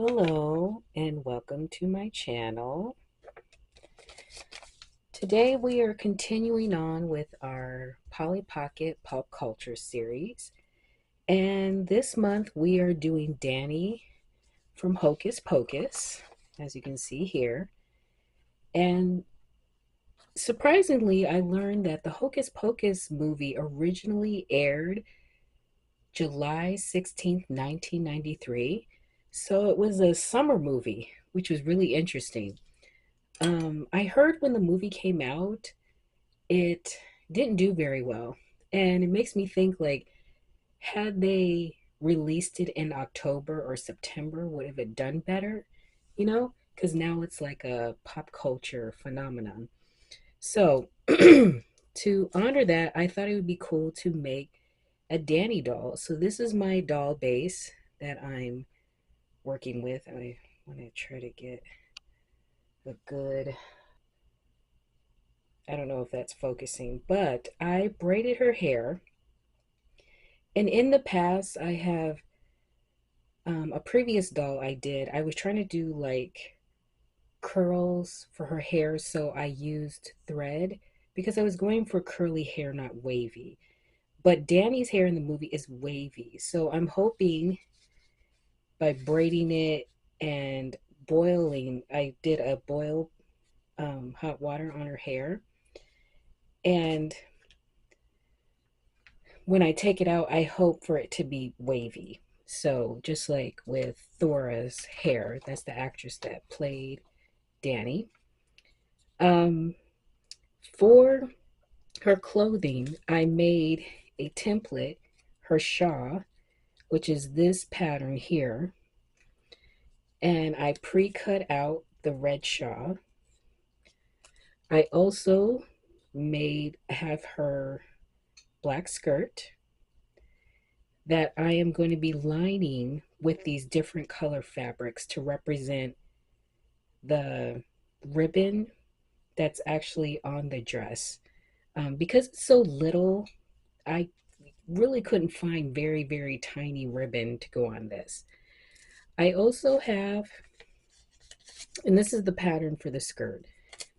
Hello and welcome to my channel. Today we are continuing on with our Polly Pocket pop culture series. And this month we are doing Dani from Hocus Pocus, as you can see here. And surprisingly, I learned that the Hocus Pocus movie originally aired July 16th, 1993. So it was a summer movie, which was really interesting. I heard when the movie came out, it didn't do very well. And it makes me think like, had they released it in October or September, would have it done better? You know? Because now it's like a pop culture phenomenon. So, to honor that, I thought it would be cool to make a Dani doll. So, this is my doll base that I'm working with. I want to try to get a good, I don't know if that's focusing, but I braided her hair. And in the past, I have a previous doll I did. I was trying to do like curls for her hair, so I used thread because I was going for curly hair, not wavy. But Dani's hair in the movie is wavy, so I'm hoping by braiding it and boiling, I did a boil hot water on her hair, and when I take it out, I hope for it to be wavy. So just like with Thora's hair, that's the actress that played Dani. Um, for her clothing, I made a template, her shawl, which is this pattern here, and I pre-cut out the red shawl. I also have her black skirt that I am going to be lining with these different color fabrics to represent the ribbon that's actually on the dress. Because it's so little, I really couldn't find very, very tiny ribbon to go on this. I also have, and this is the pattern for the skirt.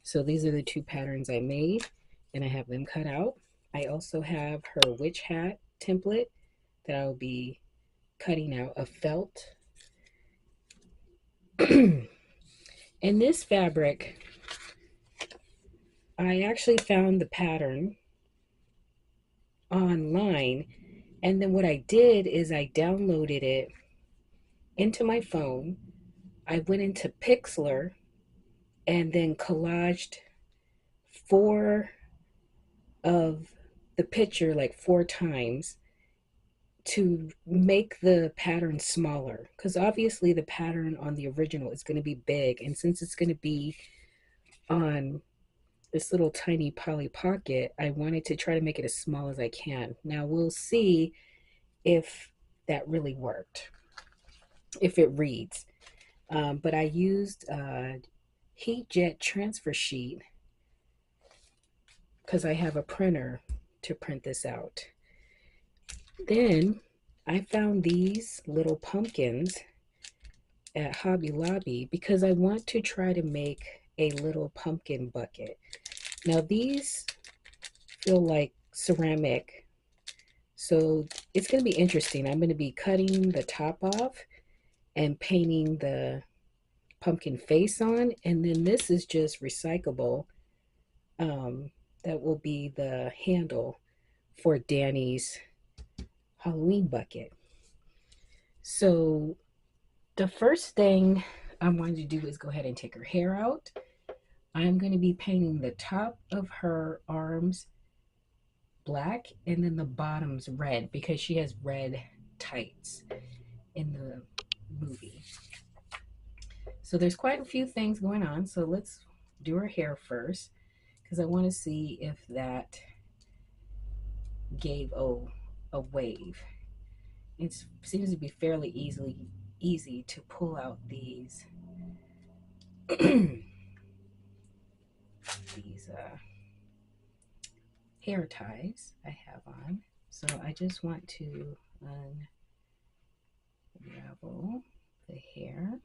So these are the two patterns I made, and I have them cut out. I also have her witch hat template that I'll be cutting out of felt. And this fabric, I actually found the pattern online, and then what I did is I downloaded it into my phone. I went into Pixlr and then collaged four of the picture like four times to make the pattern smaller, because obviously the pattern on the original is going to be big, and since it's going to be on this little tiny Polly Pocket, I wanted to try to make it as small as I can. Now we'll see if that really worked, if it reads. But I used heat jet transfer sheet because I have a printer to print this out. Then I found these little pumpkins at Hobby Lobby because I want to try to make a little pumpkin bucket. Now these feel like ceramic, so it's going to be interesting. I'm going to be cutting the top off and painting the pumpkin face on, and then this is just recyclable. That will be the handle for Dani's Halloween bucket. So the first thing I'm going to do is go ahead and take her hair out. I'm going to be painting the top of her arms black and then the bottoms red because she has red tights in the movie. So there's quite a few things going on. So let's do her hair first because I want to see if that gave a wave. It seems to be fairly easy to pull out these these hair ties I have on. So I just want to unravel the hair.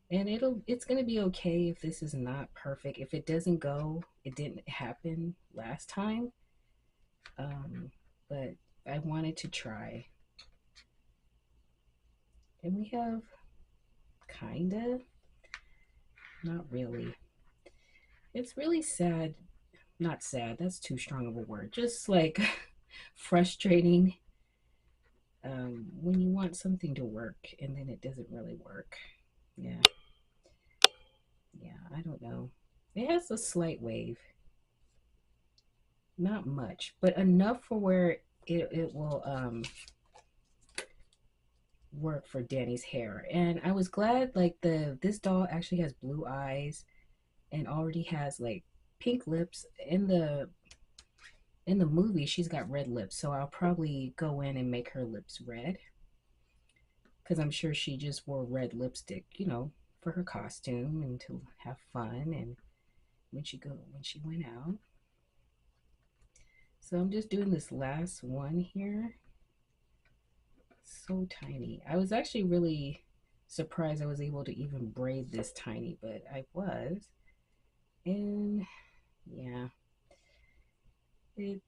And it's gonna be okay if this is not perfect. If it doesn't go, it didn't happen last time. But I wanted to try. And we have kinda, not really. It's really sad. Not sad, that's too strong of a word. Just like frustrating when you want something to work and then it doesn't really work. Yeah, yeah, I don't know. It has a slight wave, not much, but enough for where it will work for Danny's hair. And I was glad like this doll actually has blue eyes and already has like pink lips. In the movie she's got red lips, so I'll probably go in and make her lips red because I'm sure she just wore red lipstick, for her costume and to have fun and when she went out. So I'm just doing this last one here. So tiny. I was actually really surprised I was able to even braid this tiny, but I was. And yeah, it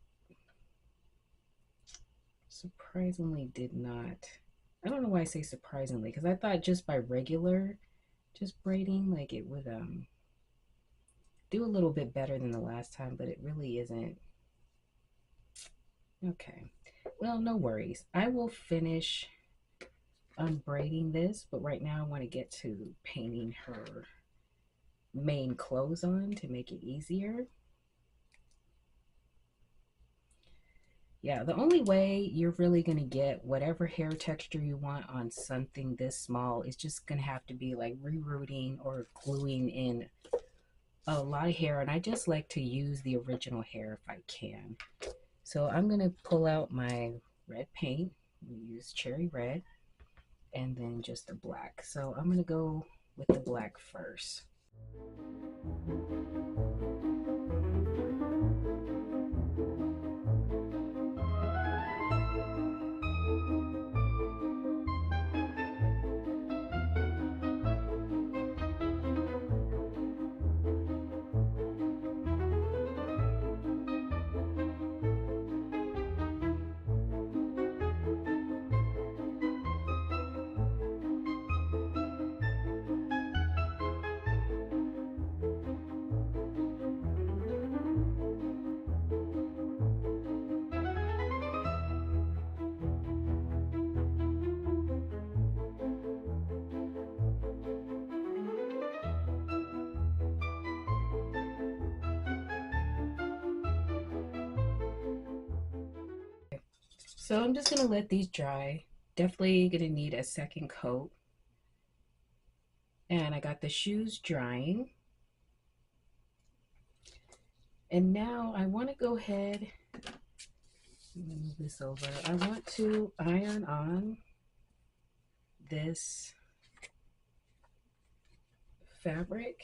surprisingly did not. I don't know why I say surprisingly, because I thought just by regular, just braiding, like it would do a little bit better than the last time, but it really isn't. Okay. Well, no worries. I will finish unbraiding this, but right now I want to get to painting her main clothes on to make it easier. Yeah, the only way you're really going to get whatever hair texture you want on something this small is just going to have to be like rerooting or gluing in a lot of hair. And I just like to use the original hair if I can. So I'm going to pull out my red paint. We use cherry red and then just the black. So I'm going to go with the black first. So I'm just gonna let these dry. Definitely gonna need a second coat. And I got the shoes drying. And now I want to go ahead, let me move this over. I want to iron on this fabric.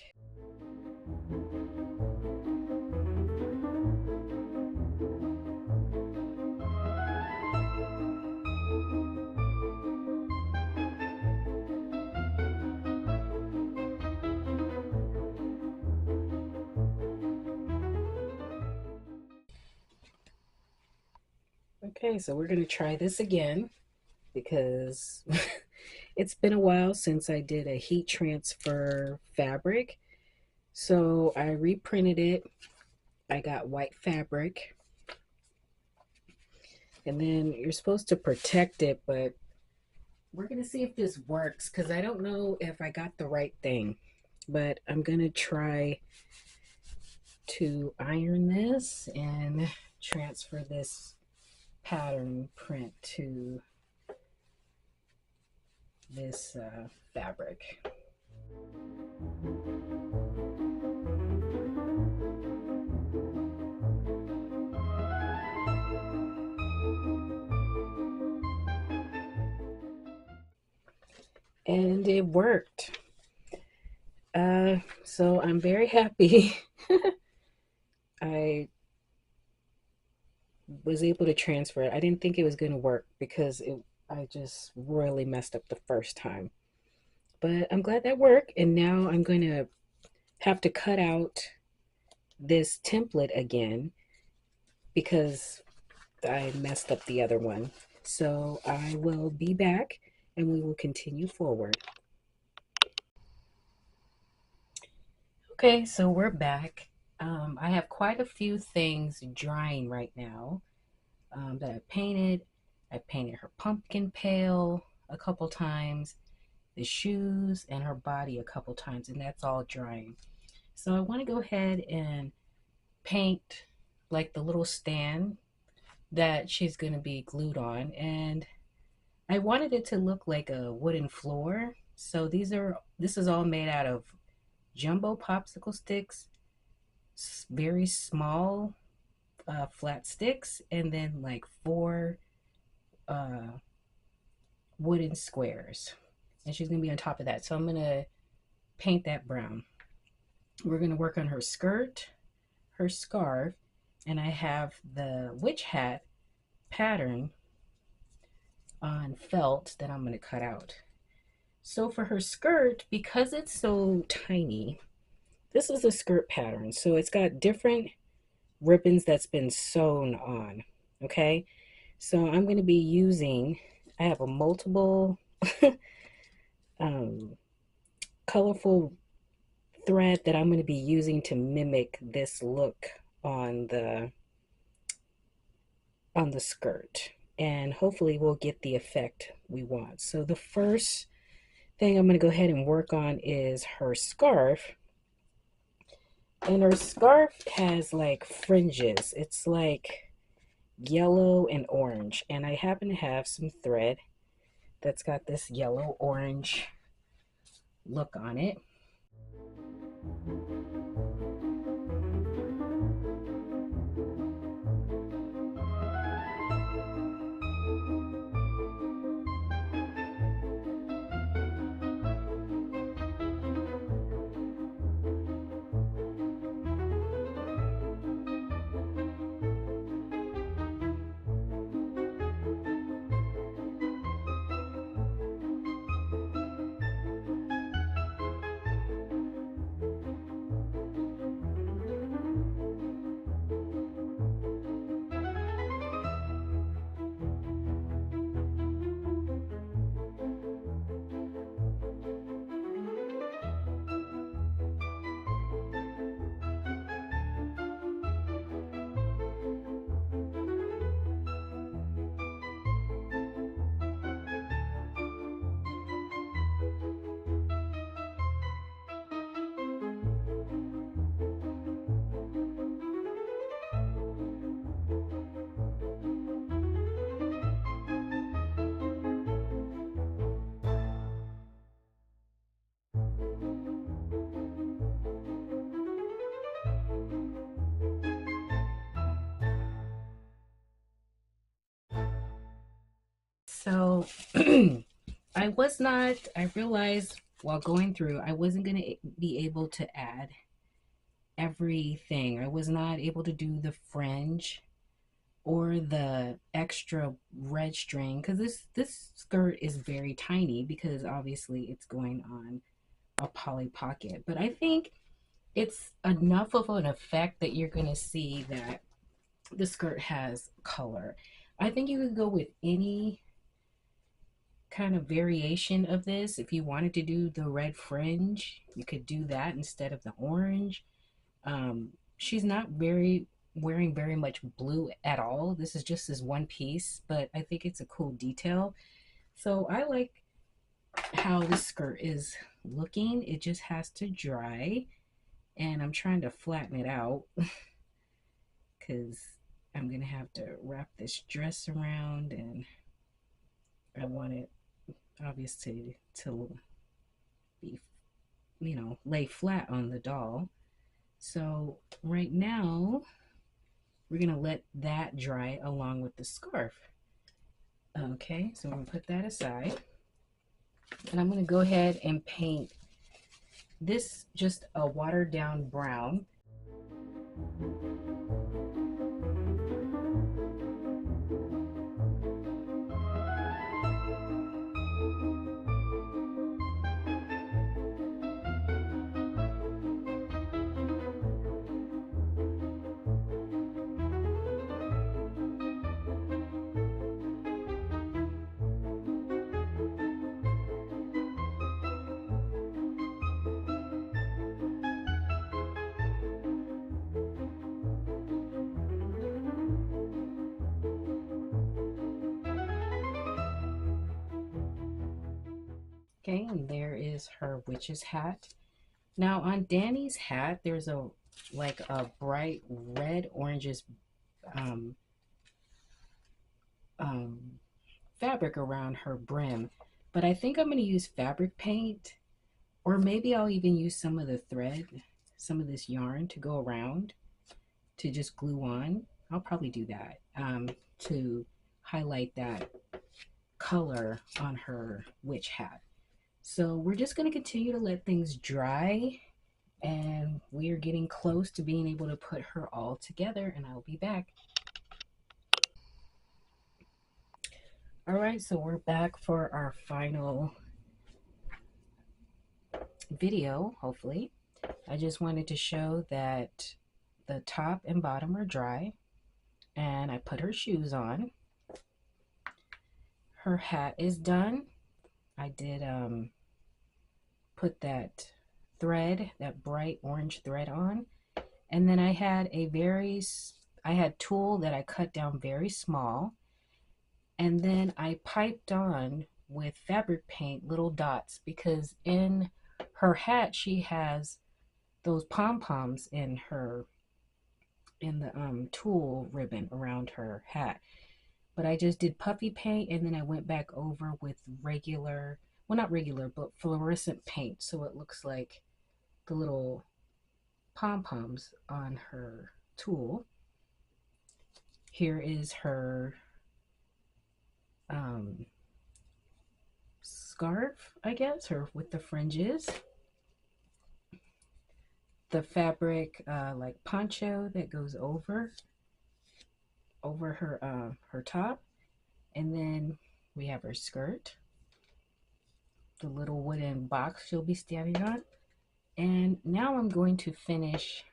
Okay, so we're going to try this again because it's been a while since I did a heat transfer fabric. So I reprinted it. I got white fabric. And then you're supposed to protect it, but we're going to see if this works because I don't know if I got the right thing. But I'm going to try to iron this and transfer this pattern print to this fabric. And it worked. So I'm very happy. I was able to transfer it. I didn't think it was going to work because I just royally messed up the first time. But I'm glad that worked. And now I'm going to have to cut out this template again because I messed up the other one. So I will be back and we will continue forward. Okay, so we're back. I have quite a few things drying right now that I painted. I painted her pumpkin pail a couple times, the shoes, and her body a couple times, and that's all drying. So I want to go ahead and paint like the little stand that she's going to be glued on. And I wanted it to look like a wooden floor. So this is all made out of jumbo popsicle sticks, very small flat sticks, and then like four uh, wooden squares. And she's going to be on top of that. So I'm going to paint that brown. We're going to work on her skirt, her scarf, and I have the witch hat pattern on felt that I'm going to cut out. So for her skirt, because it's so tiny, this is a skirt pattern. So it's got different ribbons that's been sewn on. Okay. So I'm going to be using, I have a multiple um, colorful thread that I'm going to be using to mimic this look on the skirt, and hopefully we'll get the effect we want. So the first thing I'm going to go ahead and work on is her scarf. And her scarf has like fringes. It's like yellow and orange, and I happen to have some thread that's got this yellow orange look on it. So I realized while going through, I wasn't going to be able to add everything. I was not able to do the fringe or the extra red string because this skirt is very tiny because obviously it's going on a Polly Pocket. But I think it's enough of an effect that you're going to see that the skirt has color. I think you could go with any kind of variation of this. If you wanted to do the red fringe, you could do that instead of the orange. She's not very wearing very much blue at all. This is just this one piece, but I think it's a cool detail. So I like how this skirt is looking. It just has to dry, and I'm trying to flatten it out because I'm gonna have to wrap this dress around, and I want it obviously to be, lay flat on the doll. So right now we're gonna let that dry along with the scarf. Okay, so I'm gonna put that aside, and I'm gonna go ahead and paint this just a watered down brown. Okay, and there is her witch's hat. Now on Dani's hat, there's a like a bright red oranges um, um, fabric around her brim, but I think I'm going to use fabric paint, or maybe I'll even use some of the thread, some of this yarn to go around to just glue on. I'll probably do that to highlight that color on her witch hat. So we're just going to continue to let things dry, and we are getting close to being able to put her all together, and I'll be back. All right, so we're back for our final video, hopefully. I just wanted to show that the top and bottom are dry, and I put her shoes on. Her hat is done. I did put that thread, that bright orange thread on, and then I had tulle that I cut down very small, and then I piped on with fabric paint little dots, because in her hat she has those pom-poms in the tulle ribbon around her hat. But I just did puffy paint, and then I went back over with regular, well, not regular, but fluorescent paint, so it looks like the little pom-poms on her tulle. Here is her scarf, I guess, her with the fringes. The fabric like poncho that goes over her top, and then we have her skirt, the little wooden box she'll be standing on, and now I'm going to finish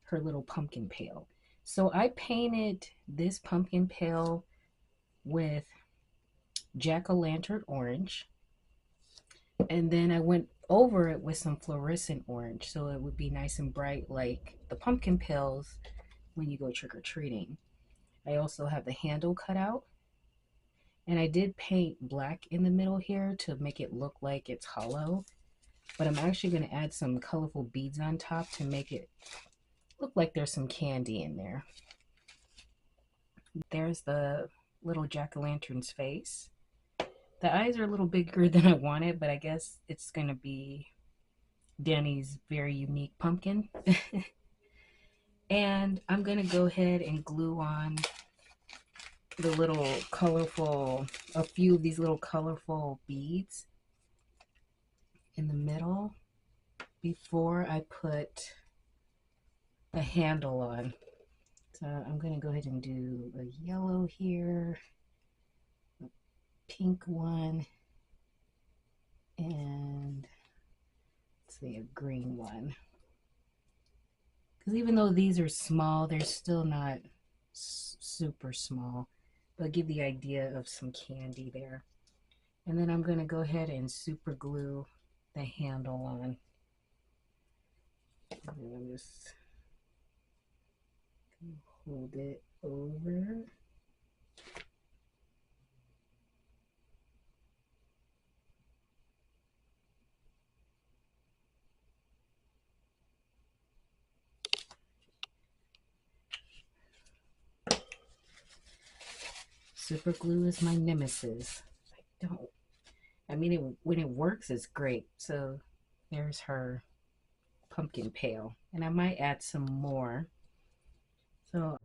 her little pumpkin pail. So I painted this pumpkin pail with jack-o'-lantern orange, and then I went over it with some fluorescent orange so it would be nice and bright like the pumpkin pails when you go trick-or-treating. I also have the handle cut out, and I did paint black in the middle here to make it look like it's hollow, but I'm actually going to add some colorful beads on top to make it look like there's some candy in there. There's the little jack-o'-lantern's face. The eyes are a little bigger than I wanted, but I guess it's going to be Dani's very unique pumpkin. And I'm going to go ahead and glue on the little colorful, a few of these little colorful beads in the middle before I put the handle on. So I'm going to go ahead and do a yellow here, a pink one, and let's see, a green one. Because even though these are small, they're still not super small, but give the idea of some candy there. And then I'm going to go ahead and super glue the handle on. And I'm just going to hold it over. Super glue is my nemesis. When it works, it's great. So there's her pumpkin pail, and I might add some more. So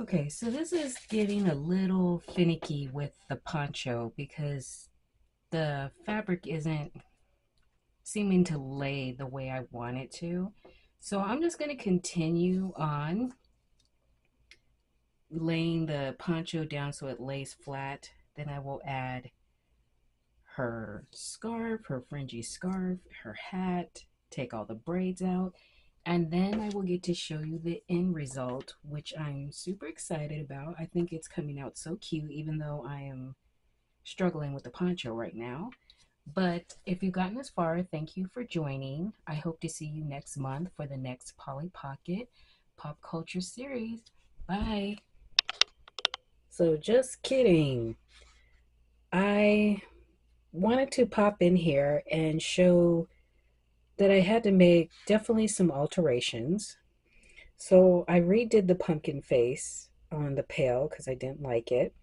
Okay, so this is getting a little finicky with the poncho because the fabric isn't seeming to lay the way I want it to. So I'm just going to continue on laying the poncho down so it lays flat. Then I will add her scarf, her fringy scarf, her hat, take all the braids out, and then I will get to show you the end result, which I'm super excited about. I think it's coming out so cute, even though I am struggling with the poncho right now. But if you've gotten this far, thank you for joining. I hope to see you next month for the next Polly Pocket Pop Culture series. Bye. So, just kidding. I wanted to pop in here and show that I had to make definitely some alterations. So, I redid the pumpkin face on the pail because I didn't like it.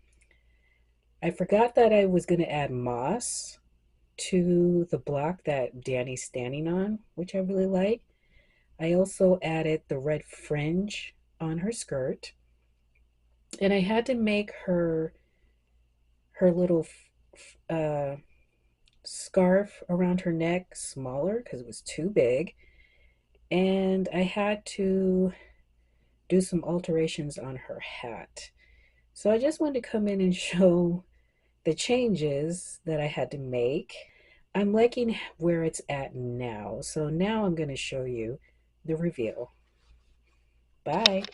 I forgot that I was going to add moss to the block that Dani's standing on, which I really like. I also added the red fringe on her skirt, and I had to make her little uh, scarf around her neck smaller because it was too big, and I had to do some alterations on her hat. So I just wanted to come in and show the changes that I had to make. I'm liking where it's at now. So now I'm going to show you the reveal. Bye.